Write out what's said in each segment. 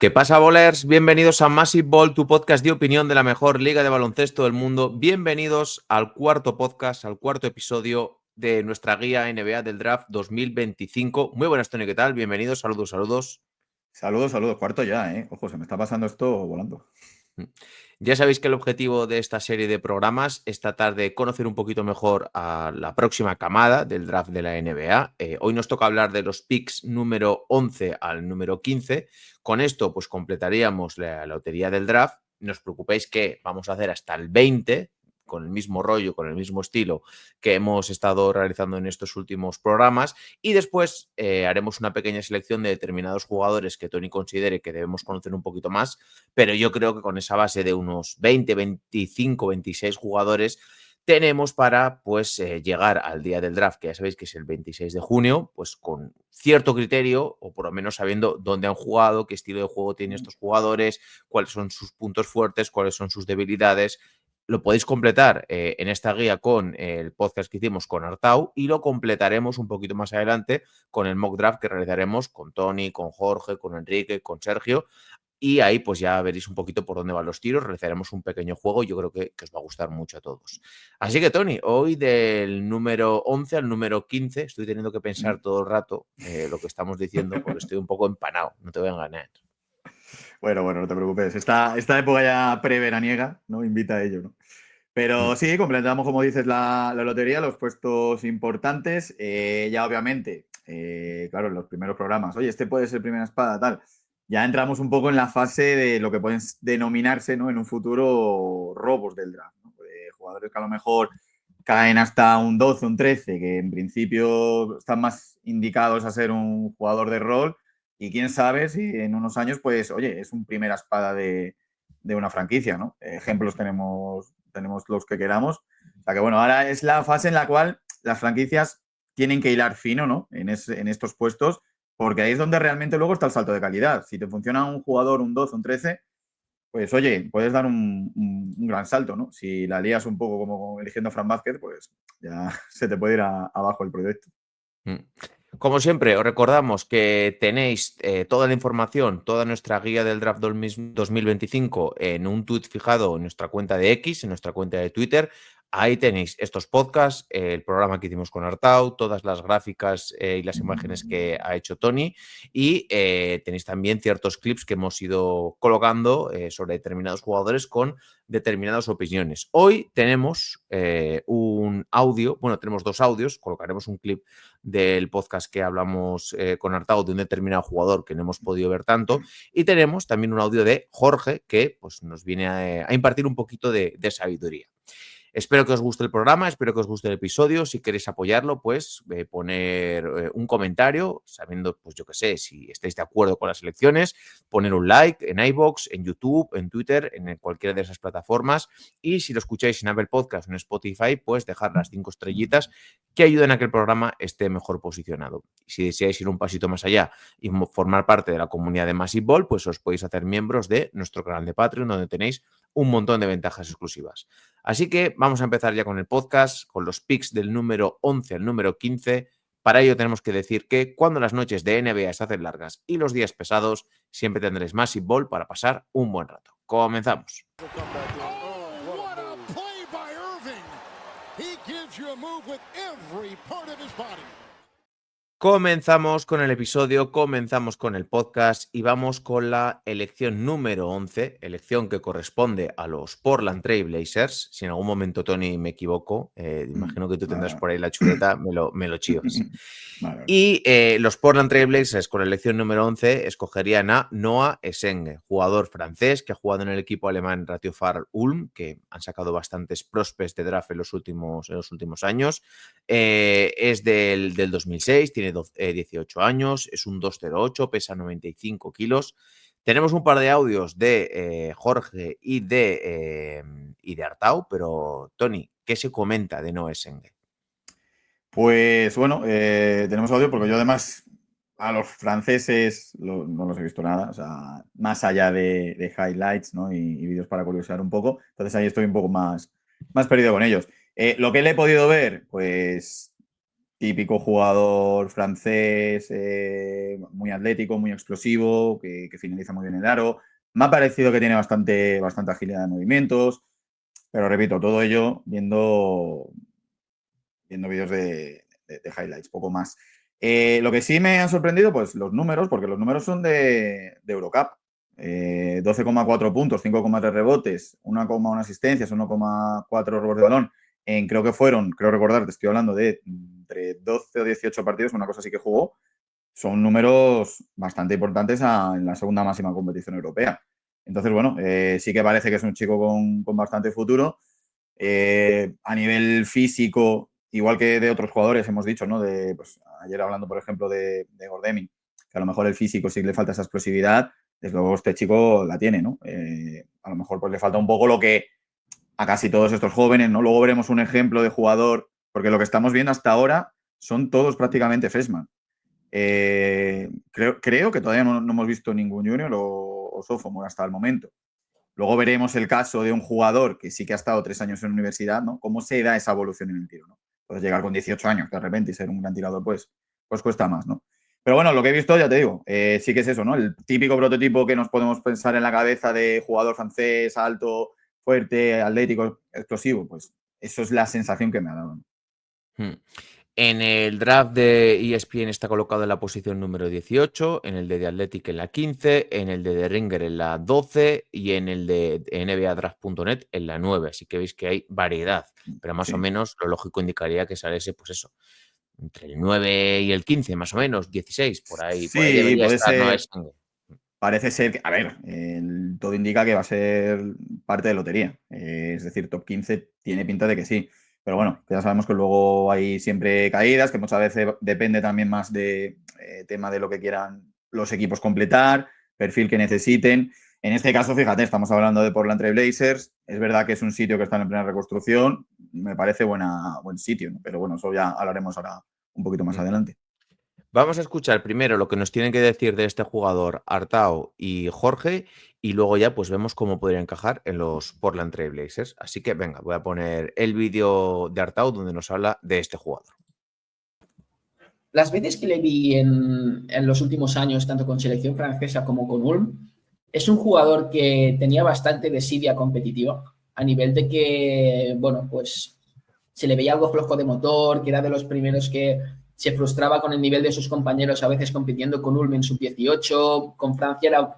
¿Qué pasa, bolers? Bienvenidos a Massive Ball, tu podcast de opinión de la mejor liga de baloncesto del mundo. Bienvenidos al cuarto podcast, al cuarto episodio de nuestra guía NBA del Draft 2025. Muy buenas, Tony, ¿qué tal? Bienvenidos, saludos. Saludos, cuarto ya, ¿eh? Ojo, se me está pasando esto volando. Ya sabéis que el objetivo de esta serie de programas es tratar de conocer un poquito mejor a la próxima camada del draft de la NBA. Hoy nos toca hablar de los picks número 11 al número 15. Con esto, pues completaríamos la lotería del draft. No os preocupéis que vamos a hacer hasta el 20, con el mismo rollo, con el mismo estilo que hemos estado realizando en estos últimos programas. Y después haremos una pequeña selección de determinados jugadores que Tony considere que debemos conocer un poquito más, pero yo creo que con esa base de unos 20, 25, 26 jugadores tenemos para pues llegar al día del draft, que ya sabéis que es el 26 de junio, pues con cierto criterio, o por lo menos sabiendo dónde han jugado, qué estilo de juego tienen estos jugadores, cuáles son sus puntos fuertes, cuáles son sus debilidades. Lo podéis completar en esta guía con el podcast que hicimos con Artau y lo completaremos un poquito más adelante con el mock draft que realizaremos con Tony, con Jorge, con Enrique, con Sergio. Y ahí pues ya veréis un poquito por dónde van los tiros, realizaremos un pequeño juego, yo creo que os va a gustar mucho a todos. Así que Tony, hoy del número 11 al número 15 estoy teniendo que pensar todo el rato lo que estamos diciendo porque estoy un poco empanado, no te voy a engañar. Bueno, no te preocupes. Esta época ya preveraniega, ¿no? Invita a ello, ¿no? Mm. Pero sí, completamos, como dices, la lotería, los puestos importantes. Ya obviamente, claro, en los primeros programas, oye, este puede ser primera espada, tal. Ya entramos un poco en la fase de lo que pueden denominarse, ¿no? En un futuro robos del draft, ¿no? De jugadores que a lo mejor caen hasta un 12, un 13, que en principio están más indicados a ser un jugador de rol. Y quién sabe si en unos años, pues, oye, es un primera espada de una franquicia, ¿no? Ejemplos tenemos los que queramos. O sea que, bueno, ahora es la fase en la cual las franquicias tienen que hilar fino, ¿no? En estos puestos, porque ahí es donde realmente luego está el salto de calidad. Si te funciona un jugador, un 12, un 13, pues oye, puedes dar un gran salto, ¿no? Si la lías un poco como eligiendo a Fran Vázquez, pues ya se te puede ir abajo el proyecto. Mm. Como siempre, os recordamos que tenéis toda la información, toda nuestra guía del draft 2025 en un tweet fijado en nuestra cuenta de X, en nuestra cuenta de Twitter. Ahí tenéis estos podcasts, el programa que hicimos con Artau, todas las gráficas y las imágenes que ha hecho Tony y tenéis también ciertos clips que hemos ido colocando sobre determinados jugadores con determinadas opiniones. Hoy tenemos un audio, bueno, tenemos dos audios, colocaremos un clip del podcast que hablamos con Artau de un determinado jugador que no hemos podido ver tanto, y tenemos también un audio de Jorge que pues, nos viene a impartir un poquito de sabiduría. Espero que os guste el programa, espero que os guste el episodio. Si queréis apoyarlo, pues poner un comentario, sabiendo, pues yo qué sé, si estáis de acuerdo con las elecciones, poner un like en iVoox, en YouTube, en Twitter, en cualquiera de esas plataformas. Y si lo escucháis en Apple Podcast o en Spotify, pues dejar las 5 estrellitas que ayuden a que el programa esté mejor posicionado. Si deseáis ir un pasito más allá y formar parte de la comunidad de Massive Ball, pues os podéis hacer miembros de nuestro canal de Patreon, donde tenéis un montón de ventajas exclusivas. Así que vamos a empezar ya con el podcast, con los picks del número 11 al número 15. Para ello tenemos que decir que cuando las noches de NBA se hacen largas y los días pesados, siempre tendréis Massive Ball para pasar un buen rato. Comenzamos. Comenzamos con el episodio, comenzamos con el podcast y vamos con la elección número 11, elección que corresponde a los Portland Trail Blazers. Si en algún momento, Tony, me equivoco, imagino que tú tendrás por ahí la chuleta, me lo chivas. Vale. Y los Portland Trail Blazers con la elección número 11 escogerían a Noah Essenge, jugador francés que ha jugado en el equipo alemán Ratiopar Ulm, que han sacado bastantes prospects de draft en los últimos años. Es del 2006, tiene 18 años, es un 208, pesa 95 kilos. Tenemos un par de audios de Jorge y de Artau, pero Tony, ¿qué se comenta de Noah Essenge? Pues bueno, tenemos audio porque yo además a los franceses no los he visto nada, o sea, más allá de highlights, ¿no? Y vídeos para curiosear un poco. Entonces ahí estoy un poco más perdido con ellos. Lo que le he podido ver, pues típico jugador francés, muy atlético, muy explosivo, que finaliza muy bien el aro. Me ha parecido que tiene bastante agilidad de movimientos, pero repito, todo ello viendo vídeos de highlights, poco más. Lo que sí me ha sorprendido, pues los números, porque los números son de Eurocup. 12,4 puntos, 5,3 rebotes, 1,1 asistencias, 1,4 robos de balón. Creo recordar, te estoy hablando de entre 12 o 18 partidos, una cosa así que jugó. Son números bastante importantes en la segunda máxima competición europea. Entonces, bueno, sí que parece que es un chico con bastante futuro. A nivel físico, igual que de otros jugadores, hemos dicho, ¿no? Pues, ayer hablando, por ejemplo, de Gordemin, que a lo mejor el físico sí le falta esa explosividad, desde luego este chico la tiene, ¿no? A lo mejor pues le falta un poco lo que a casi todos estos jóvenes, ¿no? Luego veremos un ejemplo de jugador, porque lo que estamos viendo hasta ahora son todos prácticamente freshman. Creo que todavía no hemos visto ningún junior o sophomore hasta el momento. Luego veremos el caso de un jugador que sí que ha estado 3 años en universidad, ¿no? ¿Cómo se da esa evolución en el tiro, ¿no? Puedes llegar con 18 años de repente y ser un gran tirador, pues cuesta más, ¿no? Pero bueno, lo que he visto, ya te digo, sí que es eso, ¿no? El típico prototipo que nos podemos pensar en la cabeza de jugador francés, alto, fuerte, atlético, explosivo, pues eso es la sensación que me ha dado, ¿no? En el draft de ESPN está colocado en la posición número 18, en el de The Athletic en la 15, en el de The Ringer en la 12 y en el de NBADraft.net en la 9. Así que veis que hay variedad, pero más o menos lo lógico indicaría que saliese, pues eso, entre el 9 y el 15, más o menos, 16, por ahí Sí, debería puede estar, ¿no? ser. Parece ser que, a ver, todo indica que va a ser parte de lotería. Es decir, top 15 tiene pinta de que sí. Pero bueno, ya sabemos que luego hay siempre caídas, que muchas veces depende también más de tema de lo que quieran los equipos completar, perfil que necesiten. En este caso, fíjate, estamos hablando de Portland Trail Blazers. Es verdad que es un sitio que está en plena reconstrucción. Me parece buen sitio, ¿no? Pero bueno, eso ya hablaremos ahora un poquito más adelante. Vamos a escuchar primero lo que nos tienen que decir de este jugador Artao y Jorge y luego ya pues vemos cómo podría encajar en los Portland Trail Blazers. Así que venga, voy a poner el vídeo de Artao donde nos habla de este jugador. Las veces que le vi en los últimos años, tanto con selección francesa como con Ulm, es un jugador que tenía bastante desidia competitiva, a nivel de que, bueno, pues se le veía algo flojo de motor, que era de los primeros que se frustraba con el nivel de sus compañeros, a veces compitiendo con Ulm en sub-18, con Francia era un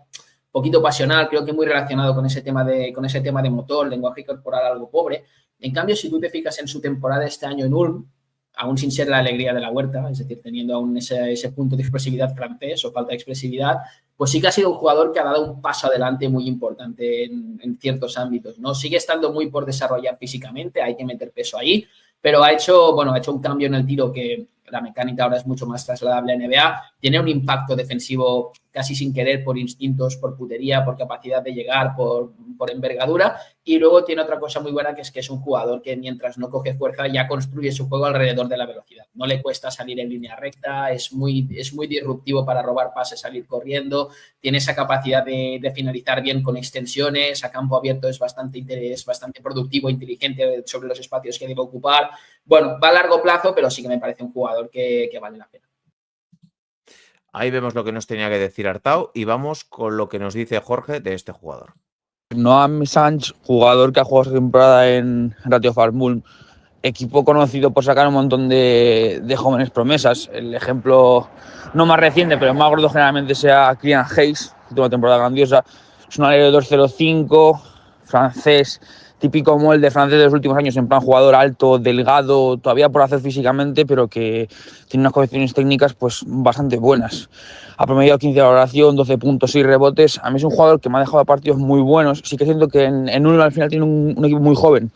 poquito pasional, creo que muy relacionado con ese tema de motor, lenguaje corporal algo pobre. En cambio, si tú te fijas en su temporada este año en Ulm, aún sin ser la alegría de la huerta, es decir, teniendo aún ese punto de expresividad francés o falta de expresividad, pues sí que ha sido un jugador que ha dado un paso adelante muy importante en ciertos ámbitos, ¿no? Sigue estando muy por desarrollar físicamente, hay que meter peso ahí, pero ha hecho un cambio en el tiro que la mecánica ahora es mucho más trasladable a NBA, tiene un impacto defensivo casi sin querer por instintos, por putería, por capacidad de llegar, por envergadura, y luego tiene otra cosa muy buena que es un jugador que mientras no coge fuerza ya construye su juego alrededor de la velocidad, no le cuesta salir en línea recta, es muy disruptivo para robar pases, salir corriendo, tiene esa capacidad de finalizar bien con extensiones, a campo abierto es bastante productivo, inteligente sobre los espacios que debe ocupar. Bueno, va a largo plazo, pero sí que me parece un jugador que vale la pena. Ahí vemos lo que nos tenía que decir Artao y vamos con lo que nos dice Jorge de este jugador. Noam Sanz, jugador que ha jugado esta temporada en Ratio Farmul, equipo conocido por sacar un montón de jóvenes promesas. El ejemplo no más reciente, pero más gordo generalmente sea Kylian Hayes, que tuvo una temporada grandiosa. Es un alero de 2.05, francés, típico molde francés de los últimos años, en plan jugador alto, delgado, todavía por hacer físicamente, pero que tiene unas condiciones técnicas pues bastante buenas. Ha promediado 15 de valoración, 12 puntos, 6 rebotes. A mí es un jugador que me ha dejado partidos muy buenos. Sí que siento que en Ulm al final tiene un equipo muy joven,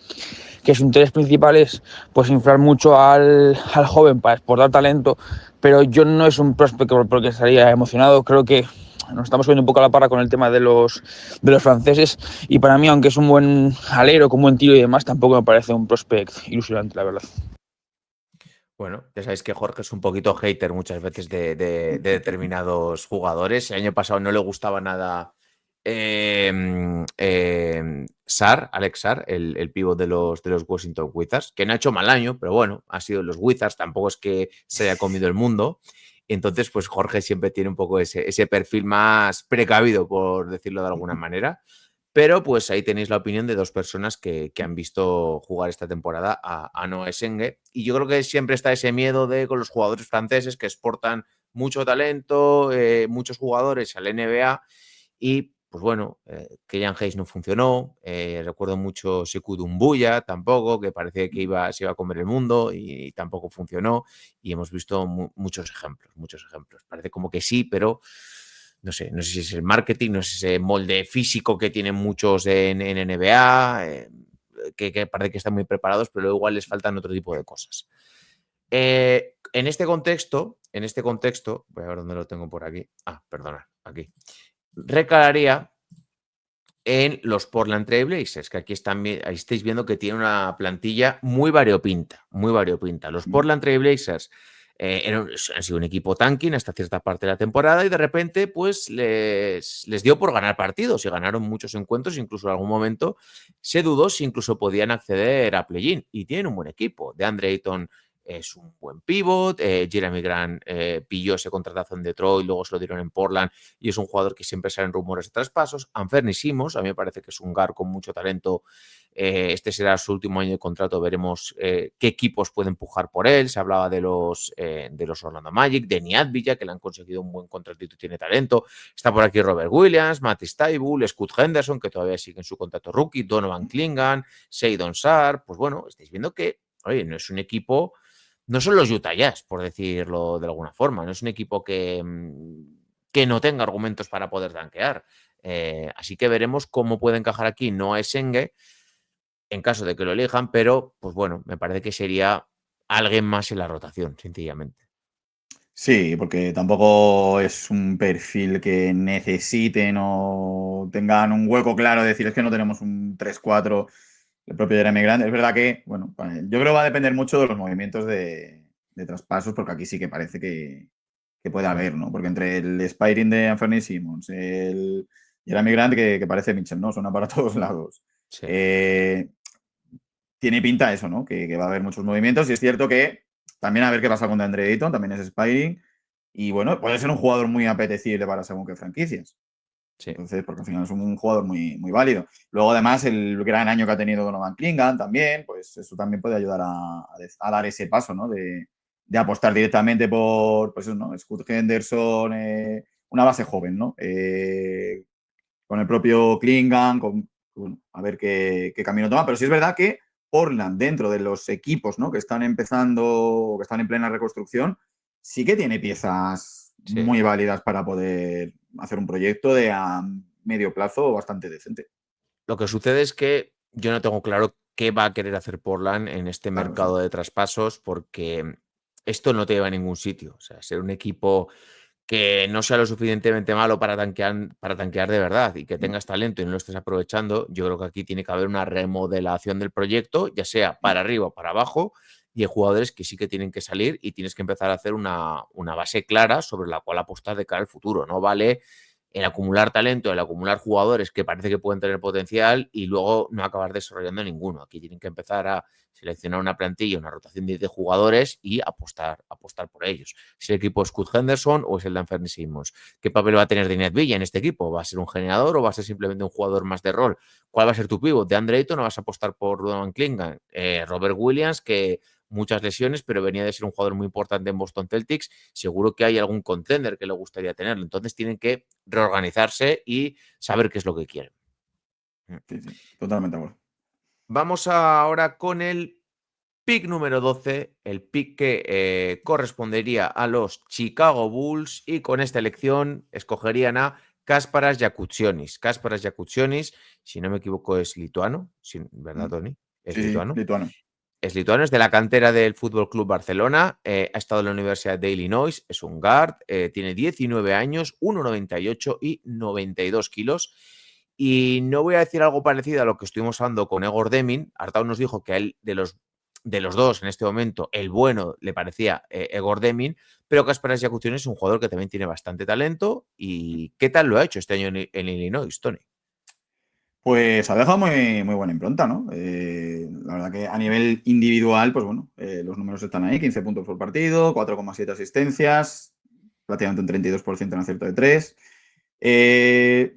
que su interés principal es pues inflar mucho al joven para exportar talento, pero yo no es un prospecto porque estaría emocionado. Creo que nos estamos subiendo un poco a la parra con el tema de los franceses, y para mí, aunque es un buen alero, con buen tiro y demás, tampoco me parece un prospect ilusionante, la verdad. Bueno, ya sabéis que Jorge es un poquito hater muchas veces de determinados jugadores. El año pasado no le gustaba nada Alex Sarr, el pívot de los Washington Wizards, que no ha hecho mal año, pero bueno, ha sido los Wizards, tampoco es que se haya comido el mundo. Entonces, pues Jorge siempre tiene un poco ese perfil más precavido, por decirlo de alguna manera. Pero pues ahí tenéis la opinión de dos personas que han visto jugar esta temporada a Noah Essengue. Y yo creo que siempre está ese miedo de con los jugadores franceses que exportan mucho talento, muchos jugadores al NBA y pues bueno, Killian Hayes no funcionó, recuerdo mucho Sekou Doumbouya tampoco, que parecía que se iba a comer el mundo y tampoco funcionó y hemos visto muchos ejemplos. Parece como que sí, pero no sé si es el marketing, no sé si es ese molde físico que tienen muchos en NBA, que parece que están muy preparados, pero igual les faltan otro tipo de cosas. En este contexto, voy a ver dónde lo tengo por aquí. Perdona, aquí. Recalaría en los Portland Trail Blazers, que aquí ahí estáis viendo que tiene una plantilla muy variopinta. Los Portland Trail Blazers han sido un equipo tanking hasta cierta parte de la temporada y de repente pues les dio por ganar partidos y ganaron muchos encuentros, incluso en algún momento se dudó si incluso podían acceder a play-in y tienen un buen equipo. DeAndre Ayton es un buen pivot, Jeremy Grant pilló ese contratazo en Detroit, luego se lo dieron en Portland y es un jugador que siempre salen rumores de traspasos. Anthony Simons, a mí me parece que es un guard con mucho talento. Este será su último año de contrato, veremos qué equipos pueden empujar por él. Se hablaba de los Orlando Magic, de Niadvilla, que le han conseguido un buen contratito y tiene talento. Está por aquí Robert Williams, Matisse Thybulle, Scoot Henderson, que todavía sigue en su contrato rookie, Donovan Clingan, Seydon Sarr. Pues bueno, estáis viendo que, oye, no es un equipo... No son los Utah Jazz, por decirlo de alguna forma. No es un equipo que no tenga argumentos para poder tanquear. Así que veremos cómo puede encajar aquí Noah Essengue en caso de que lo elijan, pero pues bueno, me parece que sería alguien más en la rotación, sencillamente. Sí, porque tampoco es un perfil que necesiten o tengan un hueco claro de decir es que no tenemos un 3-4. El propio Jeremy Grant. Es verdad que, bueno, yo creo que va a depender mucho de los movimientos de traspasos, porque aquí sí que parece que puede haber, ¿no? Porque entre el Spiring de Anthony Simons, el Jeremy Grant, que parece Mitchell, ¿no? Suena para todos lados. Sí. Tiene pinta eso, ¿no? Que va a haber muchos movimientos y es cierto que también a ver qué pasa con DeAndre Ayton, también es Spiring y bueno, puede ser un jugador muy apetecible para según qué franquicias. Sí. Entonces, porque al final es un jugador muy, muy válido. Luego, además, el gran año que ha tenido Donovan Clingan también, pues eso también puede ayudar a dar ese paso, ¿no? De apostar directamente por, pues eso, ¿no? Scoot Henderson, una base joven, ¿no? Con el propio Clingan, bueno, a ver qué camino toma. Pero sí es verdad que Portland, dentro de los equipos, ¿no? Que están empezando, que están en plena reconstrucción, sí que tiene piezas muy válidas para poder hacer un proyecto de a medio plazo bastante decente. Lo que sucede es que yo no tengo claro qué va a querer hacer Portland en este mercado de traspasos, porque esto no te lleva a ningún sitio. O sea, ser un equipo que no sea lo suficientemente malo para tanquear de verdad y que tengas talento y no lo estés aprovechando, yo creo que aquí tiene que haber una remodelación del proyecto, ya sea para arriba o para abajo, y hay jugadores que sí que tienen que salir y tienes que empezar a hacer una base clara sobre la cual apostar de cara al futuro. No vale el acumular talento, el acumular jugadores que parece que pueden tener potencial y luego no acabar desarrollando ninguno. Aquí tienen que empezar a seleccionar una plantilla, una rotación de jugadores y apostar por ellos. Si el equipo es Scoot Henderson o es el de Anthony Simons. ¿Qué papel va a tener Dinette Villa en este equipo? ¿Va a ser un generador o va a ser simplemente un jugador más de rol? ¿Cuál va a ser tu pívot? ¿De Andre Ayton o vas a apostar por Donovan Clingan? Robert Williams, que muchas lesiones, pero venía de ser un jugador muy importante en Boston Celtics. Seguro que hay algún contender que le gustaría tenerlo. Entonces tienen que reorganizarse y saber qué es lo que quieren. Sí, totalmente de acuerdo. Vamos ahora con el pick número 12, el pick que correspondería a los Chicago Bulls y con esta elección escogerían a Kasparas Jakučionis. Kasparas Jakučionis, si no me equivoco, es lituano, ¿verdad, Tony? ¿Es lituano? Sí, lituano. Es lituano, es de la cantera del Fútbol Club Barcelona, ha estado en la Universidad de Illinois, es un guard, tiene 19 años, 1,98 y 92 kilos. Y no voy a decir algo parecido a lo que estuvimos hablando con Egor Demin. Artau nos dijo que a él, de los de los dos, en este momento, el bueno le parecía Egor Demin, pero Kasparas Jakutionis es un jugador que también tiene bastante talento. ¿Y qué tal lo ha hecho este año en Illinois, Tony? Pues ha dejado muy buena impronta, ¿no? La verdad que a nivel individual, pues bueno, los números están ahí, 15 puntos por partido, 4,7 asistencias, prácticamente un 32% en acierto de 3.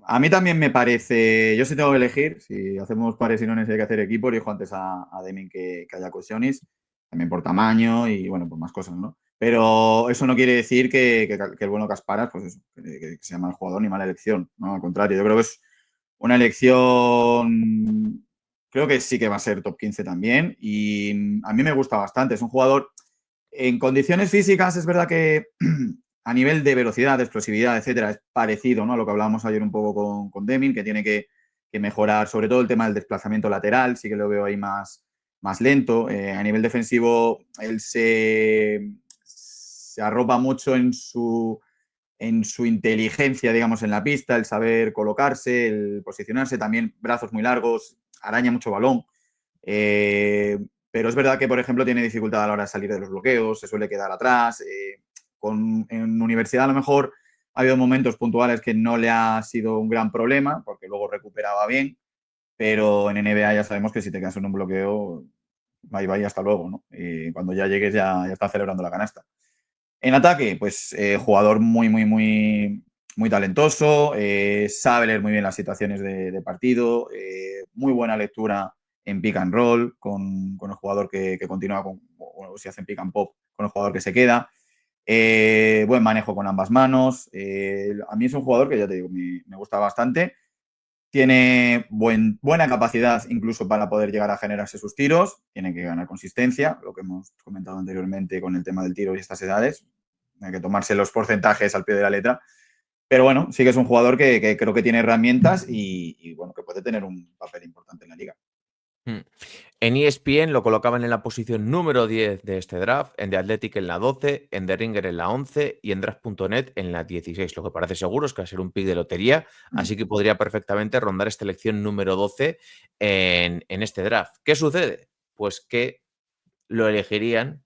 A mí también me parece, yo sí tengo que elegir, si hacemos pares y nones y hay que hacer equipo, elijo antes a Demin que a Jakutionis, también por tamaño y bueno, por más cosas, ¿no? Pero eso no quiere decir que el bueno Kasparas, pues eso, que sea mal jugador ni mala elección, ¿no? Al contrario, yo creo que es una elección, creo que sí que va a ser top 15 también y a mí me gusta bastante. Es un jugador en condiciones físicas, es verdad que a nivel de velocidad, de explosividad, etcétera, es parecido, ¿no?, a lo que hablábamos ayer un poco con Demin, que tiene que mejorar sobre todo el tema del desplazamiento lateral, sí que lo veo ahí más lento. A nivel defensivo, él se arropa mucho en su inteligencia, digamos, en la pista, el saber colocarse, el posicionarse, también brazos muy largos, araña mucho balón. Pero es verdad que, por ejemplo, tiene dificultad a la hora de salir de los bloqueos, se suele quedar atrás. En universidad, a lo mejor, ha habido momentos puntuales que no le ha sido un gran problema, porque luego recuperaba bien, pero en NBA ya sabemos que si te quedas en un bloqueo, bye bye, hasta luego, ¿no? Y cuando ya llegues ya estás celebrando la canasta. En ataque, pues jugador muy talentoso, sabe leer muy bien las situaciones de partido, muy buena lectura en pick and roll con el jugador que continúa, o si hacen pick and pop, con el jugador que se queda. Buen manejo con ambas manos. A mí es un jugador que, ya te digo, me gusta bastante. Tiene buena capacidad incluso para poder llegar a generarse sus tiros. Tiene que ganar consistencia, lo que hemos comentado anteriormente con el tema del tiro y estas edades. Hay que tomarse los porcentajes al pie de la letra. Pero bueno, sí que es un jugador que creo que tiene herramientas y bueno, que puede tener un papel importante en la liga. En ESPN lo colocaban en la posición número 10 de este draft, en The Athletic en la 12, en The Ringer en la 11 y en Draft.net en la 16. Lo que parece seguro es que va a ser un pick de lotería, así que podría perfectamente rondar esta elección número 12 en este draft. ¿Qué sucede? Pues que lo elegirían,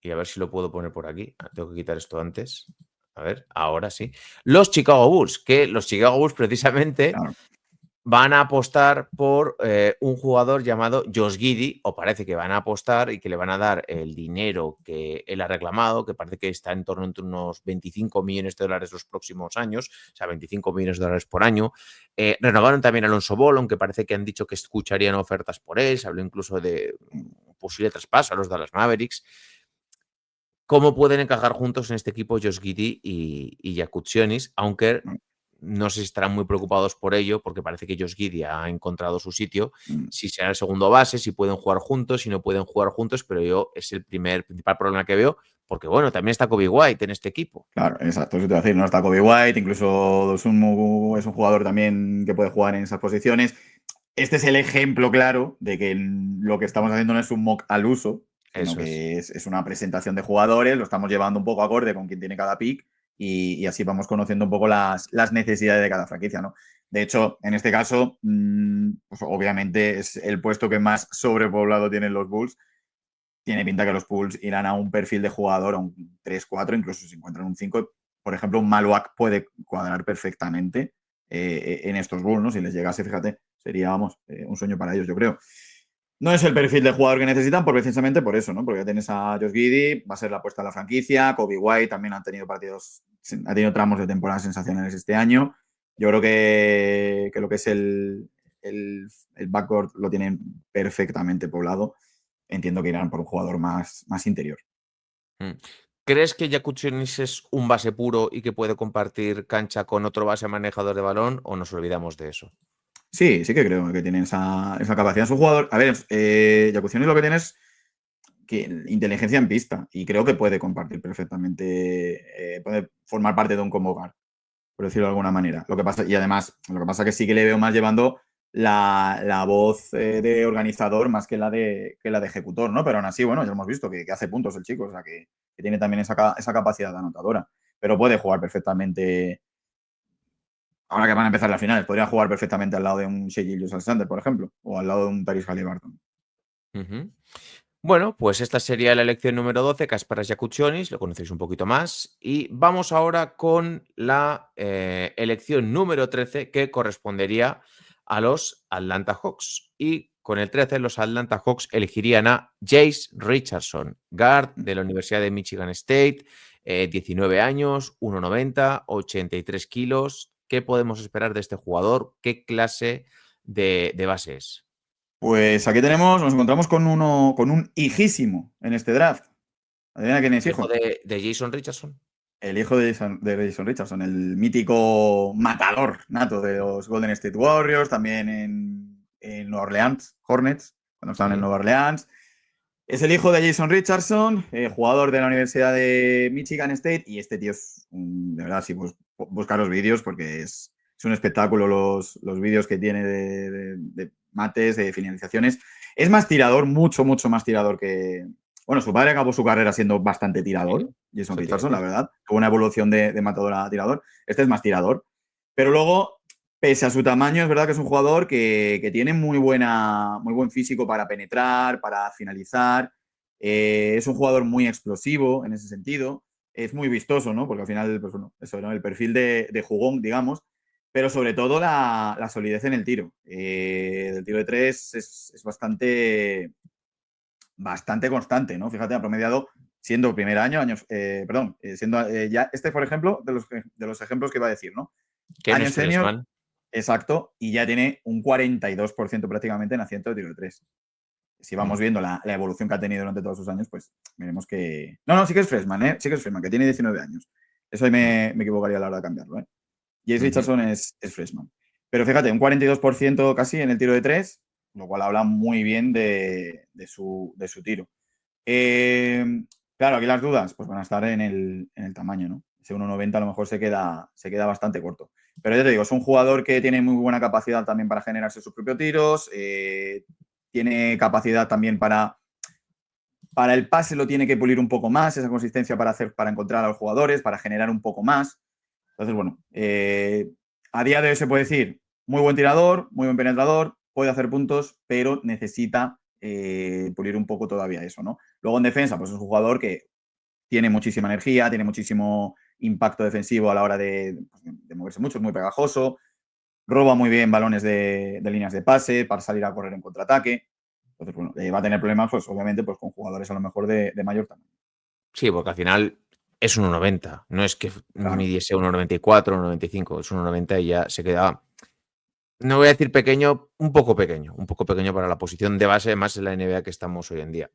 y a ver si lo puedo poner por aquí. Tengo que quitar esto antes. A ver, ahora sí. Los Chicago Bulls, que los Chicago Bulls precisamente Claro. van a apostar por un jugador llamado Josh Giddey, o parece que van a apostar y que le van a dar el dinero que él ha reclamado, que parece que está en torno entre unos 25 millones de dólares los próximos años, o sea, 25 millones de dólares por año. Renovaron también a Alonso Ball, aunque parece que han dicho que escucharían ofertas por él, se habló incluso de un posible traspaso a los Dallas Mavericks. ¿Cómo pueden encajar juntos en este equipo Josh Giddey y Jakutionis? Aunque no sé si estarán muy preocupados por ello, porque parece que Josh Giddey ha encontrado su sitio. Si será el segundo base, si pueden jugar juntos, si no pueden jugar juntos, pero yo es el principal problema que veo, porque bueno, también está Kobe White en este equipo. Claro, exacto, eso te voy a decir, no está Kobe White, incluso Dosunmu es un jugador también que puede jugar en esas posiciones. Este es el ejemplo claro de que lo que estamos haciendo no es un mock al uso, sino Eso es. que es una presentación de jugadores, lo estamos llevando un poco acorde con quien tiene cada pick y así vamos conociendo un poco las necesidades de cada franquicia, ¿no? De hecho, en este caso, pues obviamente es el puesto que más sobrepoblado tienen los Bulls. Tiene pinta que los Bulls irán a un perfil de jugador, a un 3-4, incluso si encuentran un 5. Por ejemplo, un Maluak puede cuadrar perfectamente en estos Bulls, ¿no? Si les llegase, fíjate, sería, vamos, un sueño para ellos, yo creo. No es el perfil de jugador que necesitan, precisamente por eso, ¿no? Porque ya tienes a Josh Giddey, va a ser la apuesta de la franquicia. Kobe White también ha tenido tramos de temporada sensacionales este año. Yo creo que lo que es el backcourt lo tienen perfectamente poblado. Entiendo que irán por un jugador más interior. ¿Crees que Jakutionis es un base puro y que puede compartir cancha con otro base manejador de balón o nos olvidamos de eso? Sí, sí que creo que tiene esa capacidad. Es un jugador. A ver, Jakutionis lo que tiene es inteligencia en pista y creo que puede compartir perfectamente, puede formar parte de un combo guard, por decirlo de alguna manera. Lo que pasa es que sí que le veo más llevando la voz de organizador más que la de ejecutor, ¿no? Pero aún así, bueno, ya hemos visto que hace puntos el chico, o sea, que tiene también esa capacidad anotadora. Pero puede jugar perfectamente. Ahora que van a empezar las finales, podría jugar perfectamente al lado de un Shai Gilgeous-Alexander, por ejemplo, o al lado de un Tyrese Haliburton. Bueno, pues esta sería la elección número 12, Kasparas Yakutionis, lo conocéis un poquito más. Y vamos ahora con la elección número 13, que correspondería a los Atlanta Hawks. Y con el 13, los Atlanta Hawks elegirían a Jace Richardson, guard de la Universidad de Michigan State, 19 años, 1,90, 83 kilos. ¿Qué podemos esperar de este jugador? ¿Qué clase de base es? Pues aquí nos encontramos con un hijísimo en este draft. ¿Adivina quién es ¿El hijo hijo? de Jason Richardson? El hijo de Jason Richardson, el mítico matador nato de los Golden State Warriors, también en Nueva Orleans Hornets, cuando estaban en Sí. Nueva Orleans. Es el hijo de Jason Richardson, jugador de la Universidad de Michigan State, y este tío es, de verdad, sí, pues, buscar los vídeos porque es un espectáculo los vídeos que tiene de mates, de finalizaciones. Es más tirador, mucho, mucho más tirador que... Bueno, su padre acabó su carrera siendo bastante tirador, Jason Eso te iba a Richardson, la decir. verdad. Tuvo una evolución de matador a tirador. Este es más tirador. Pero luego, pese a su tamaño, es verdad que es un jugador que tiene muy buen físico para penetrar, para finalizar. Es un jugador muy explosivo en ese sentido. Es muy vistoso, ¿no? Porque al final, pues bueno, eso, ¿no? El perfil de jugón, digamos. Pero sobre todo la solidez en el tiro. El tiro de tres es bastante constante, ¿no? Fíjate, ha promediado siendo primer años, siendo ya, por ejemplo, de los ejemplos que iba a decir, ¿no? Que no Año es senior, freshman. exacto, y ya tiene un 42% prácticamente en acierto de tiro de tres. Si vamos viendo la evolución que ha tenido durante todos sus años, pues veremos que... No, sí que es freshman, ¿eh? Sí que es freshman, que tiene 19 años. Eso ahí me equivocaría a la hora de cambiarlo, ¿eh? Jace Richardson es freshman. Pero fíjate, un 42% casi en el tiro de tres, lo cual habla muy bien de su tiro. Claro, aquí las dudas pues van a estar en el tamaño, ¿no? Ese 1,90 a lo mejor se queda bastante corto. Pero ya te digo, es un jugador que tiene muy buena capacidad también para generarse sus propios tiros, tiene capacidad también para el pase, lo tiene que pulir un poco más, esa consistencia para encontrar a los jugadores, para generar un poco más. Entonces, bueno, a día de hoy se puede decir muy buen tirador, muy buen penetrador, puede hacer puntos, pero necesita pulir un poco todavía eso, ¿no? Luego en defensa, pues es un jugador que tiene muchísima energía, tiene muchísimo impacto defensivo a la hora de moverse mucho, es muy pegajoso, roba muy bien balones de líneas de pase para salir a correr en contraataque. Entonces, bueno, va a tener problemas, pues obviamente, pues con jugadores a lo mejor de mayor tamaño. Sí, porque al final es 1,90. No es que Claro. midiese 1,94, 1,95. Es 1,90 y ya se queda, no voy a decir pequeño, un poco pequeño para la posición de base, más en la NBA que estamos hoy en día.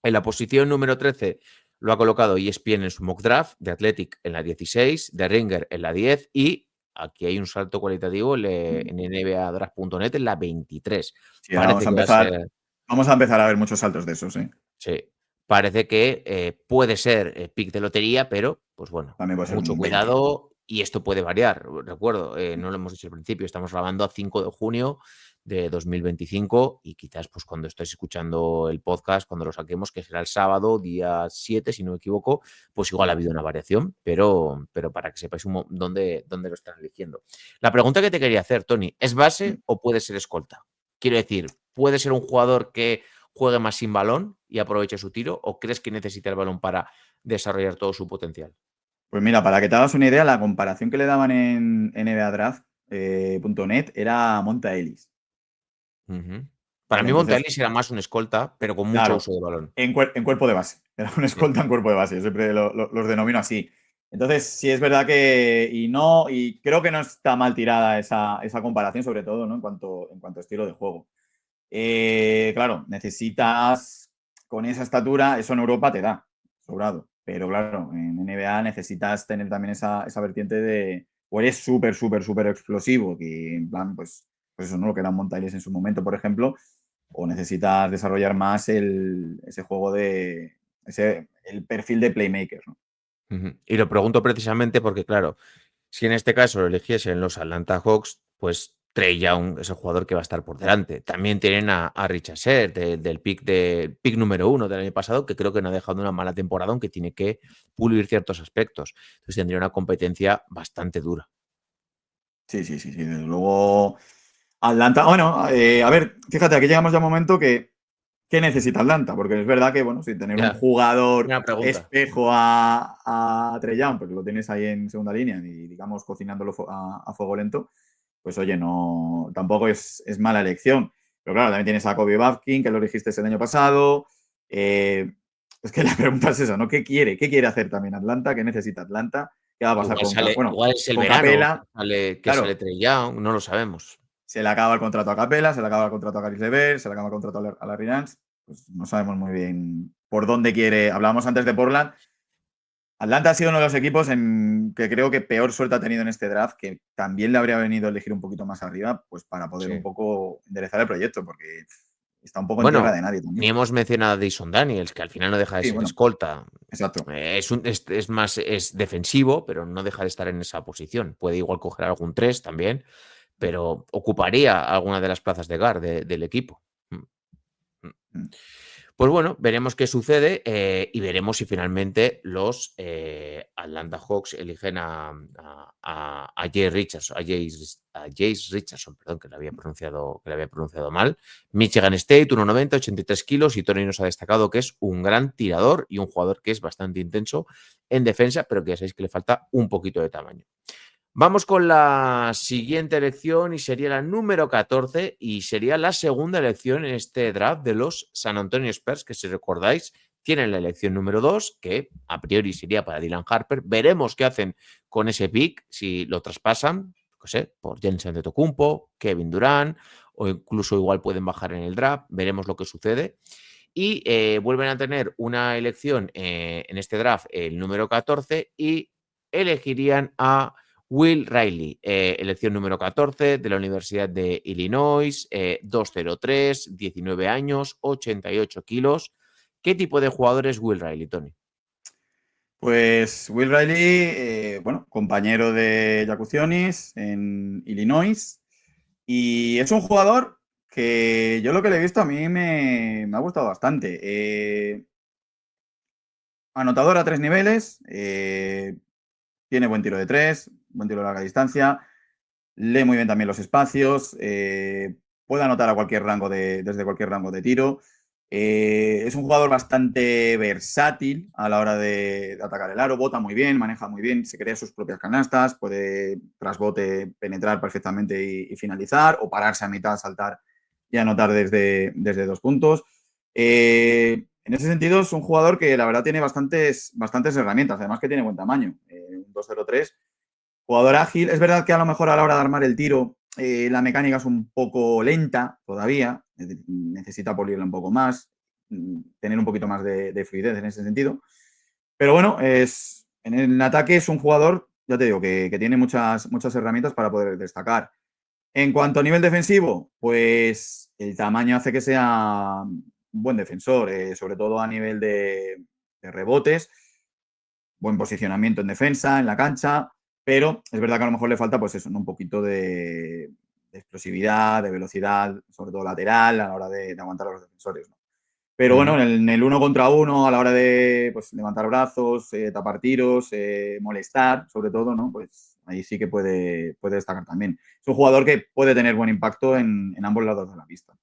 En la posición número 13 lo ha colocado ESPN en su mock draft, de Athletic en la 16, de Ringer en la 10 y aquí hay un salto cualitativo en NBAdraft.net en la 23. Sí, ahora Parece que va a ser... vamos a empezar a ver muchos saltos de esos, ¿eh? Sí, parece que puede ser pick de lotería, pero pues bueno, También puede ser mucho un 20. cuidado y esto puede variar. Recuerdo, no lo hemos dicho al principio, estamos grabando a 5 de junio de 2025 y quizás pues cuando estéis escuchando el podcast, cuando lo saquemos, que será el sábado, día 7, si no me equivoco, pues igual ha habido una variación, pero para que sepáis dónde lo están eligiendo. La pregunta que te quería hacer, Tony, ¿es base o puede ser escolta? Quiero decir, ¿puede ser un jugador que juegue más sin balón y aproveche su tiro? ¿O crees que necesita el balón para desarrollar todo su potencial? Pues mira, para que te hagas una idea, la comparación que le daban en NBAdraft.net era Monta Ellis. Ujú. Para ¿Vale? mí Entonces, Montaelis era más un escolta, pero con mucho claro, uso de balón. en cuerpo de base. Era un Sí. escolta en cuerpo de base. Yo siempre los denomino así. Entonces, sí es verdad y creo que no está mal tirada esa comparación, sobre todo, ¿no? En cuanto a estilo de juego. Claro, necesitas con esa estatura, eso en Europa te da, sobrado. Pero claro, en NBA necesitas tener también esa vertiente o eres súper, súper, súper explosivo, que en plan, pues eso, ¿no? Lo que eran Montaires en su momento, por ejemplo, o necesitas desarrollar más ese juego el perfil de playmaker, ¿no? Ujú. Y lo pregunto precisamente porque, claro, si en este caso lo eligiesen los Atlanta Hawks, pues Trae Young es el jugador que va a estar por delante. También tienen a Richard Sher, del pick número 1 del año pasado, que creo que no ha dejado una mala temporada, aunque tiene que pulir ciertos aspectos. Entonces tendría una competencia bastante dura. Sí, sí, sí, sí. Desde luego, Atlanta. Bueno, a ver, fíjate, aquí llegamos ya a un momento que ¿qué necesita Atlanta? Porque es verdad que, bueno, si tener un Ya, jugador buena pregunta. espejo a Trae Young, porque lo tienes ahí en segunda línea y, digamos, cocinándolo a fuego lento, pues oye, no, tampoco es mala elección. Pero claro, también tienes a Kobe Bufkin, que lo dijiste el año pasado. Es que la pregunta es esa, ¿no? ¿Qué quiere? ¿Qué quiere hacer también Atlanta? ¿Qué necesita Atlanta? ¿Qué va a pasar Igual con, sale, bueno, igual es el con verano Capela? que sale Claro, Trae Young, no lo sabemos. se le acaba el contrato a Capela, se le acaba el contrato a Caris LeVert, se le acaba el contrato a Larry Nance. Pues no sabemos muy bien por dónde quiere. Hablábamos antes de Portland. Atlanta ha sido uno de los equipos que creo que peor suerte ha tenido en este draft, que también le habría venido a elegir un poquito más arriba, pues para poder un Sí. poco enderezar el proyecto, porque está un poco en tierra Bueno, de nadie ni también. hemos mencionado a Dyson Daniels, que al final no deja de Sí, ser bueno, escolta. exacto. Es más, es defensivo, pero no deja de estar en esa posición. Puede igual coger algún 3 también, pero ocuparía alguna de las plazas de guard del equipo. Mm, mm. Mm. Pues bueno, veremos qué sucede y veremos si finalmente los Atlanta Hawks eligen a Jace Richardson, a Jace Richardson, perdón, que lo había pronunciado mal. Michigan State, 1,90, 83 kilos, y Tony nos ha destacado que es un gran tirador y un jugador que es bastante intenso en defensa, pero que ya sabéis que le falta un poquito de tamaño. Vamos con la siguiente elección y sería la número 14 y sería la segunda elección en este draft de los San Antonio Spurs, que si recordáis tienen la elección número 2, que a priori sería para Dylan Harper. Veremos qué hacen con ese pick, si lo traspasan, no sé, por Giannis Antetokounmpo, Kevin Durant, o incluso igual pueden bajar en el draft, veremos lo que sucede. Y vuelven a tener una elección en este draft, el número 14, y elegirían a Will Riley, elección número 14 de la Universidad de Illinois, 2'03", 19 años, 88 kilos. ¿Qué tipo de jugador es Will Riley, Tony? Pues Will Riley, bueno, compañero de Jacucionis en Illinois. Y es un jugador que yo lo que le he visto a mí me ha gustado bastante. Anotador a 3 niveles, tiene buen tiro de 3, buen tiro de larga distancia, lee muy bien también los espacios, puede anotar a cualquier rango desde cualquier rango de tiro. Es un jugador bastante versátil a la hora de atacar el aro, bota muy bien, maneja muy bien, se crea sus propias canastas, puede tras bote penetrar perfectamente y finalizar, o pararse a mitad, saltar y anotar desde 2 puntos. En ese sentido, es un jugador que la verdad tiene bastantes herramientas, además que tiene buen tamaño, un 2'03". Jugador ágil, es verdad que a lo mejor a la hora de armar el tiro la mecánica es un poco lenta todavía, necesita pulirla un poco más, tener un poquito más de fluidez en ese sentido. Pero bueno, en el ataque es un jugador, ya te digo, que tiene muchas herramientas para poder destacar. En cuanto a nivel defensivo, pues el tamaño hace que sea un buen defensor, sobre todo a nivel de rebotes, buen posicionamiento en defensa, en la cancha, pero es verdad que a lo mejor le falta pues eso, ¿no? Un poquito de explosividad, de velocidad, sobre todo lateral, a la hora de aguantar a los defensores, ¿no? Pero bueno, en el 1 contra 1, a la hora de pues, levantar brazos, tapar tiros, molestar, sobre todo, ¿no? Pues ahí sí que puede destacar también. Es un jugador que puede tener buen impacto en ambos lados de la pista.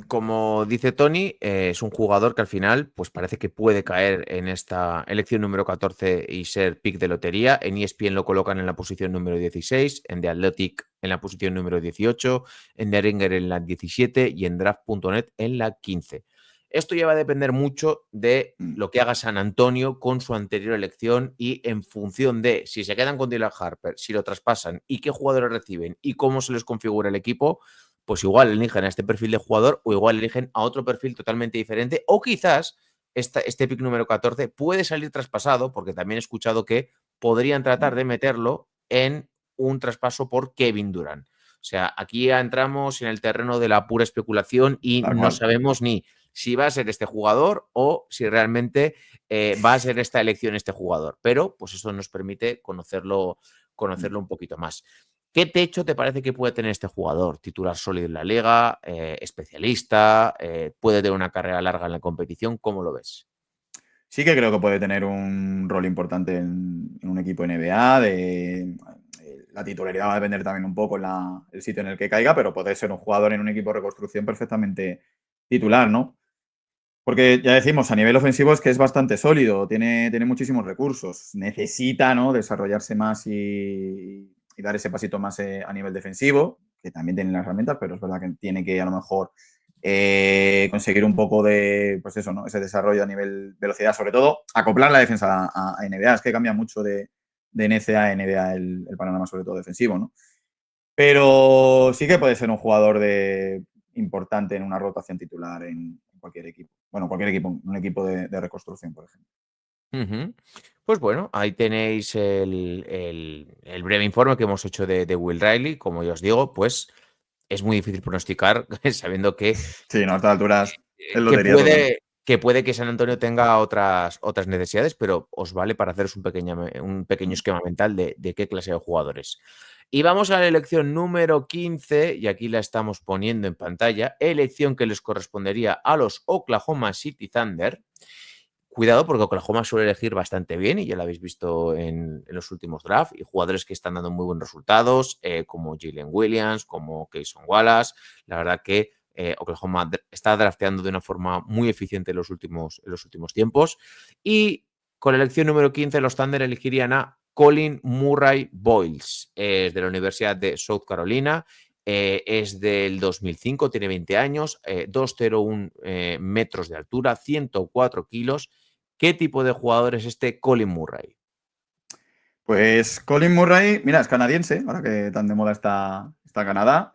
Como dice Tony, es un jugador que al final pues parece que puede caer en esta elección número 14 y ser pick de lotería. En ESPN lo colocan en la posición número 16, en The Athletic en la posición número 18, en The Ringer en la 17 y en Draft.net en la 15. Esto ya va a depender mucho de lo que haga San Antonio con su anterior elección y en función de si se quedan con Dylan Harper, si lo traspasan y qué jugadores reciben y cómo se les configura el equipo, pues igual eligen a este perfil de jugador o igual eligen a otro perfil totalmente diferente, o quizás este pick número 14 puede salir traspasado, porque también he escuchado que podrían tratar de meterlo en un traspaso por Kevin Durant. O sea, aquí ya entramos en el terreno de la pura especulación y Tal no cual. sabemos ni si va a ser este jugador o si realmente va a ser esta elección este jugador. Pero pues eso nos permite conocerlo un poquito más. ¿Qué techo te parece que puede tener este jugador? Titular sólido en la liga, especialista, puede tener una carrera larga en la competición. ¿Cómo lo ves? Sí que creo que puede tener un rol importante en un equipo NBA. la titularidad va a depender también un poco el sitio en el que caiga, pero puede ser un jugador en un equipo de reconstrucción perfectamente titular, ¿no? Porque ya decimos, a nivel ofensivo es que es bastante sólido, tiene muchísimos recursos, necesita, ¿no?, desarrollarse más y dar ese pasito más a nivel defensivo, que también tiene las herramientas, pero es verdad que tiene que a lo mejor conseguir un poco de, pues eso, ¿no?, ese desarrollo a nivel velocidad, sobre todo acoplar la defensa a NBA, es que cambia mucho de NCAA a NBA el panorama, sobre todo defensivo, ¿no? Pero sí que puede ser un jugador importante en una rotación titular en cualquier equipo. Bueno, cualquier equipo, un equipo de reconstrucción, por ejemplo. Ujú. Pues bueno, ahí tenéis el breve informe que hemos hecho de Will Riley. Como ya os digo, pues es muy difícil pronosticar sabiendo Sí, no, a estas alturas es que lotería total. puede que San Antonio tenga otras necesidades, pero os vale para haceros un pequeño esquema mental de qué clase de jugadores. Y vamos a la elección número 15, y aquí la estamos poniendo en pantalla, elección que les correspondería a los Oklahoma City Thunder. Cuidado porque Oklahoma suele elegir bastante bien y ya lo habéis visto en los últimos drafts y jugadores que están dando muy buenos resultados, como Jalen Williams, como Cason Wallace. La verdad que Oklahoma está drafteando de una forma muy eficiente en los últimos tiempos. Y con la elección número 15 los Thunder elegirían a Colin Murray Boyles. Es de la Universidad de South Carolina. Es del 2005, tiene 20 años, 2,01 metros de altura, 104 kilos. ¿Qué tipo de jugador es este Colin Murray? Pues Colin Murray, mira, es canadiense, ahora que tan de moda está Canadá.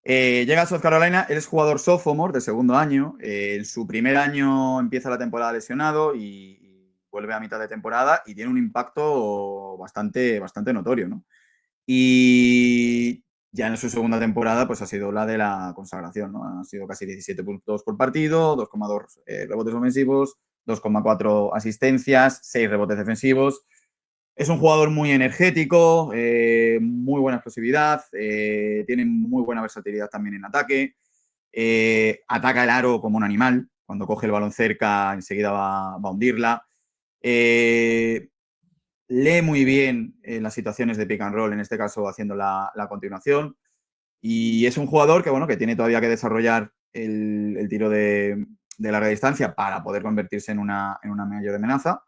Llega a South Carolina, él es jugador sophomore de segundo año. En su primer año empieza la temporada lesionado y vuelve a mitad de temporada y tiene un impacto bastante notorio, ¿no? Y ya en su segunda temporada, pues ha sido la de la consagración, ¿no? Han sido casi 17 puntos por partido, 2,2 rebotes ofensivos, 2,4 asistencias, 6 rebotes defensivos. Es un jugador muy energético, muy buena explosividad, tiene muy buena versatilidad también en ataque, ataca el aro como un animal, cuando coge el balón cerca enseguida va a hundirla. Lee muy bien las situaciones de pick and roll, en este caso haciendo la continuación. Y es un jugador que, bueno, que tiene todavía que desarrollar el tiro de larga distancia para poder convertirse en una mayor amenaza.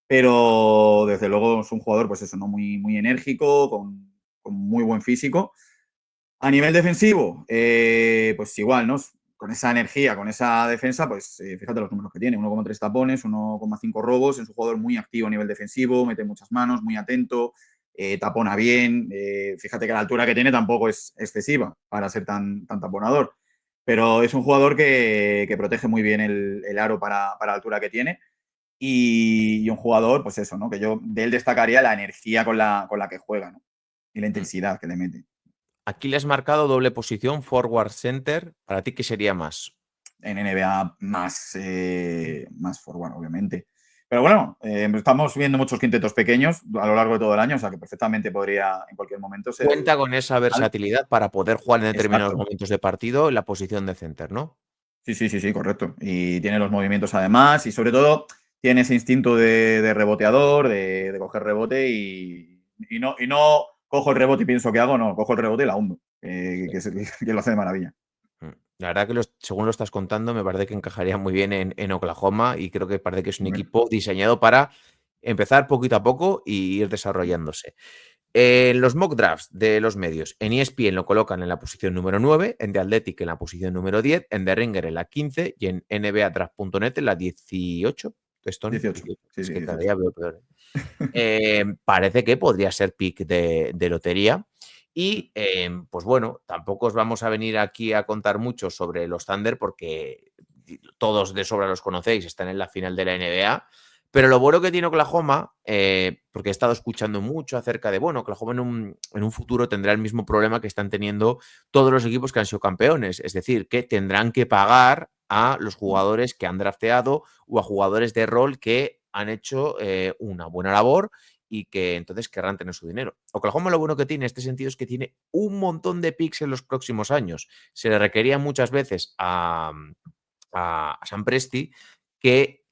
Pero desde luego es un jugador, pues eso, ¿no?, muy enérgico, con muy buen físico. A nivel defensivo, pues igual, ¿no? Con esa energía, con esa defensa, pues fíjate los números que tiene: 1,3 tapones, 1,5 robos. Es un jugador muy activo a nivel defensivo, mete muchas manos, muy atento, tapona bien. Fíjate que la altura que tiene tampoco es excesiva para ser tan taponador, pero es un jugador que protege muy bien el aro para la altura que tiene. Y un jugador, pues eso, ¿no?, que yo de él destacaría la energía con la que juega, ¿no?, y la intensidad que le mete. Aquí le has marcado doble posición, forward center. ¿Para ti qué sería más? En NBA más forward, obviamente. Pero bueno, estamos viendo muchos quintetos pequeños a lo largo de todo el año, o sea que perfectamente podría en cualquier momento ser Cuenta con esa ¿vale? versatilidad para poder jugar en determinados Exacto. momentos de partido en la posición de center, ¿no? Sí, correcto. Y tiene los movimientos además y sobre todo tiene ese instinto de reboteador, de coger rebote y no cojo el rebote y pienso qué hago, no, cojo el rebote y la hundo, que lo hace de maravilla. La verdad que según lo estás contando, me parece que encajaría muy bien en Oklahoma y creo que parece que es un Muy bien. equipo diseñado para empezar poquito a poco y ir desarrollándose. En los mock drafts de los medios, en ESPN lo colocan en la posición número 9, en The Athletic en la posición número 10, en The Ringer en la 15 y en NBADraft.net en la 18. Esto 18. Sí, es sí, que cada 18. día veo peor. Parece que podría ser pick de lotería. Y pues bueno, tampoco os vamos a venir aquí a contar mucho sobre los Thunder porque todos de sobra los conocéis, están en la final de la NBA. Pero lo bueno que tiene Oklahoma, porque he estado escuchando mucho acerca de, bueno, Oklahoma en un futuro tendrá el mismo problema que están teniendo todos los equipos que han sido campeones. Es decir, que tendrán que pagar a los jugadores que han drafteado o a jugadores de rol que han hecho una buena labor y que entonces querrán tener su dinero. Oklahoma lo bueno que tiene en este sentido es que tiene un montón de picks en los próximos años. Se le requería muchas veces a Sam Presti que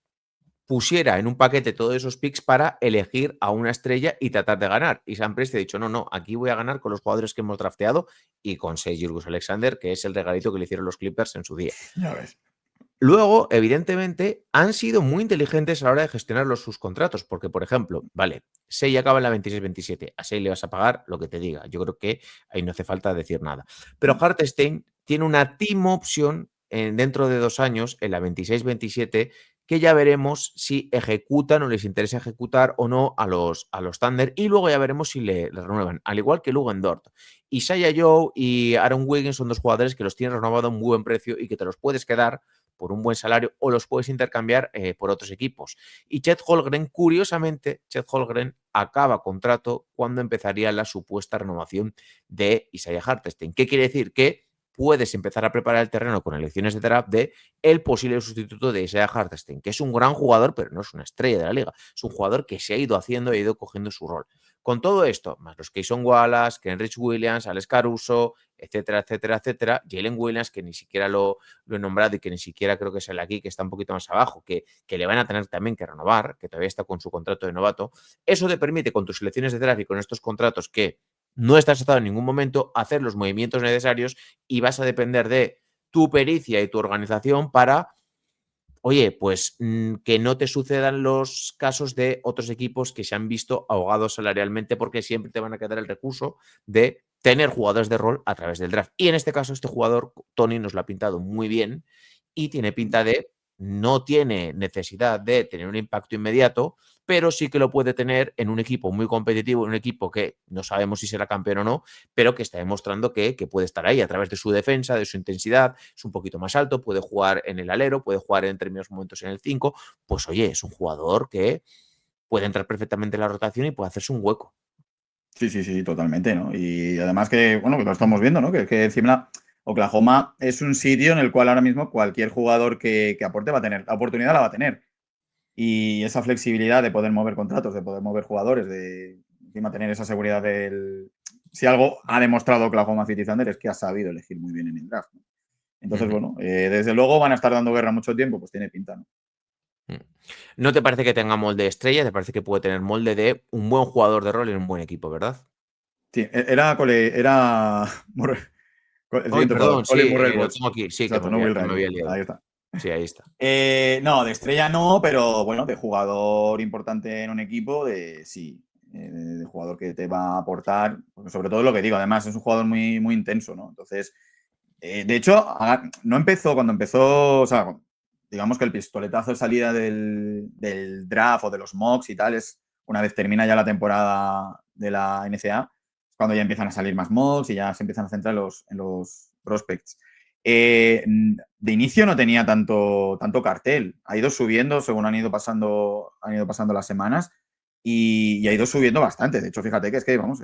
pusiera en un paquete todos esos picks para elegir a una estrella y tratar de ganar. Y Sam Presti ha dicho, no, aquí voy a ganar con los jugadores que hemos drafteado y con Shai Gilgeous-Alexander, que es el regalito que le hicieron los Clippers en su día. Ya ves. Luego, evidentemente, han sido muy inteligentes a la hora de gestionar sus contratos, porque, por ejemplo, vale, Shai acaba en la 26-27, a Shai le vas a pagar lo que te diga. Yo creo que ahí no hace falta decir nada. Pero Hartenstein tiene una team option dentro de 2 años, en la 26-27, que ya veremos si ejecutan o les interesa ejecutar o no a los Thunder, y luego ya veremos si le renuevan, al igual que Luguentz Dort. Y Shai Joe y Aaron Wiggins son 2 jugadores que los tienes renovado a un muy buen precio y que te los puedes quedar por un buen salario o los puedes intercambiar por otros equipos. Y Chet Holmgren, curiosamente, Chet Holmgren acaba contrato cuando empezaría la supuesta renovación de Isaiah Hartenstein. ¿Qué quiere decir? Que puedes empezar a preparar el terreno con elecciones de draft de el posible sustituto de Isaiah Hartenstein, que es un gran jugador, pero no es una estrella de la liga. Es un jugador que se ha ido haciendo y ha ido cogiendo su rol. Con todo esto, más los Cason Wallace, Kenrich Williams, Alex Caruso, etcétera, etcétera, etcétera, Jalen Williams, que ni siquiera lo he nombrado y que ni siquiera creo que sale aquí, que está un poquito más abajo, que le van a tener también que renovar, que todavía está con su contrato de novato. Eso te permite con tus selecciones de draft y con estos contratos que no estás atado en ningún momento a hacer los movimientos necesarios y vas a depender de tu pericia y tu organización para, oye, pues que no te sucedan los casos de otros equipos que se han visto ahogados salarialmente, porque siempre te van a quedar el recurso de tener jugadores de rol a través del draft. Y en este caso, este jugador, Tony, nos lo ha pintado muy bien y tiene pinta de no tiene necesidad de tener un impacto inmediato, pero sí que lo puede tener en un equipo muy competitivo, en un equipo que no sabemos si será campeón o no, pero que está demostrando que puede estar ahí a través de su defensa, de su intensidad, es un poquito más alto, puede jugar en el alero, puede jugar en determinados momentos en el 5, pues oye, es un jugador que puede entrar perfectamente en la rotación y puede hacerse un hueco. Sí, totalmente, ¿no? Y además que, bueno, que lo estamos viendo, ¿no? Que encima Oklahoma es un sitio en el cual ahora mismo cualquier jugador que aporte va a tener, la oportunidad la va a tener. Y esa flexibilidad de poder mover contratos, de poder mover jugadores, de encima tener esa seguridad del... Si algo ha demostrado Oklahoma City Thunder es que ha sabido elegir muy bien en el draft, ¿no? Entonces, bueno, desde luego van a estar dando guerra mucho tiempo, pues tiene pinta, ¿no? ¿No te parece que tenga molde de estrella? ¿Te parece que puede tener molde de un buen jugador de rol en un buen equipo, verdad? Sí, era el Ay, siguiente perdón, jugador, Colin sí, Murray lo West. tengo aquí. Sí, Exacto, no Will que me Riley. había liado. Ahí está. Sí, ahí está. No, de estrella no, pero bueno, de jugador importante en un equipo, sí, de jugador que te va a aportar, porque sobre todo lo que digo, además es un jugador muy, muy intenso, ¿no? Entonces, de hecho, no empezó, cuando empezó, o sea, digamos que el pistoletazo de salida del draft o de los mocks y tal es una vez termina ya la temporada de la NCAA, cuando ya empiezan a salir más mocks y ya se empiezan a centrar en los prospects. De inicio no tenía tanto cartel. Ha ido subiendo según han ido pasando las semanas y ha ido subiendo bastante. De hecho, fíjate que es que, vamos,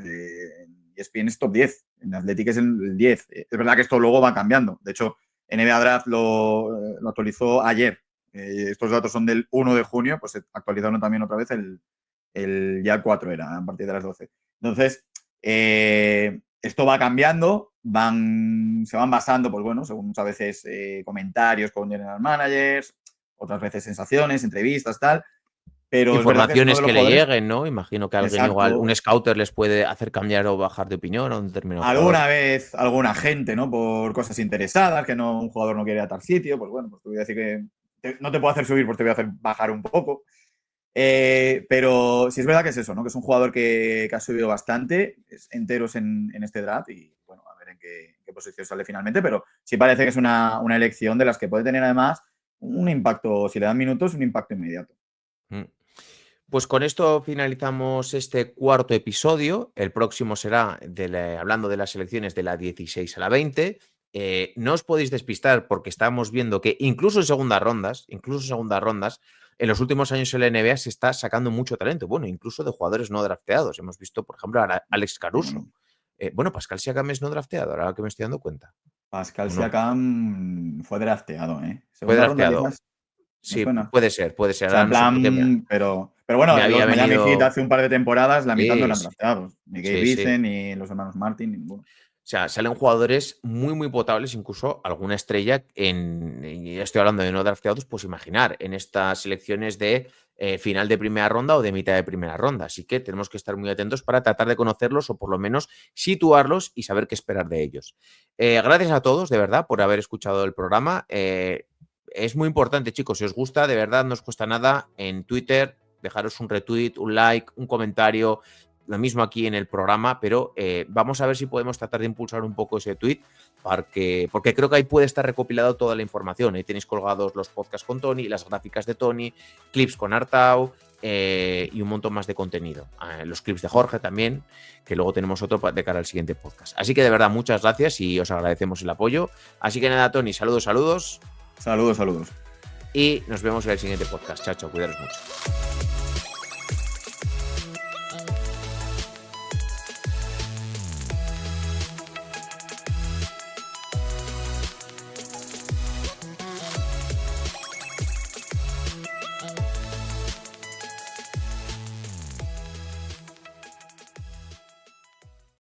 ESPN es top 10. En Athletic es el 10. Es verdad que esto luego va cambiando. De hecho, NBA Draft lo actualizó ayer. Estos datos son del 1 de junio, pues se actualizaron también otra vez ya el 4 era, a partir de las 12. Entonces, esto va cambiando, se van basando, pues bueno, según muchas veces comentarios con general managers, otras veces sensaciones, entrevistas, tal. Pero es verdad que es uno Informaciones de los que le jugadores. lleguen, ¿no? Imagino que alguien igual, Exacto. un scouter les puede hacer cambiar o bajar de opinión a un determinado jugador. Alguna vez alguna gente, ¿no? Por cosas interesadas, que no, un jugador no quiere ir a tal sitio, pues bueno, pues te voy a decir que no te puedo hacer subir, pues te voy a hacer bajar un poco. Pero sí es verdad que es eso, ¿no? Que es un jugador que ha subido bastante, enteros en este draft y bueno, a ver en qué posición sale finalmente, pero sí parece que es una elección de las que puede tener además un impacto, si le dan minutos, un impacto inmediato. Pues con esto finalizamos este cuarto episodio. El próximo será hablando de las selecciones de la 16 a la 20. No os podéis despistar porque estamos viendo que incluso en segundas rondas, en los últimos años en la NBA se está sacando mucho talento. Bueno, incluso de jugadores no drafteados. Hemos visto, por ejemplo, a Alex Caruso. Bueno, Pascal Siakam es no drafteado, ahora que me estoy dando cuenta. Pascal No. Siakam fue drafteado, ¿eh? Fue Segunda ronda drafteado. quizás. Me Sí, suena. puede ser. O sea, Ahora en no sé por qué plan, pero Pero bueno, me había los Miami venido- Heat hace un par de temporadas, la mitad no eran Sí, drafteados. Ni Gabe sí, sí. Vincent, ni los hermanos Martin, ninguno. O sea, salen jugadores muy, muy potables, incluso alguna estrella y estoy hablando de no drafteados, pues imaginar, en estas selecciones de final de primera ronda o de mitad de primera ronda. Así que tenemos que estar muy atentos para tratar de conocerlos o por lo menos situarlos y saber qué esperar de ellos. Gracias a todos, de verdad, por haber escuchado el programa. Es muy importante, chicos, si os gusta, de verdad, no os cuesta nada en Twitter, dejaros un retweet, un like, un comentario. Lo mismo aquí en el programa, pero vamos a ver si podemos tratar de impulsar un poco ese tweet porque creo que ahí puede estar recopilado toda la información. Ahí tenéis colgados los podcasts con Tony, las gráficas de Tony, clips con Artau y un montón más de contenido. Los clips de Jorge también, que luego tenemos otro de cara al siguiente podcast. Así que de verdad, muchas gracias y os agradecemos el apoyo. Así que nada, Tony, saludos. Saludos. Y nos vemos en el siguiente podcast. Chao, chao, cuidaros mucho.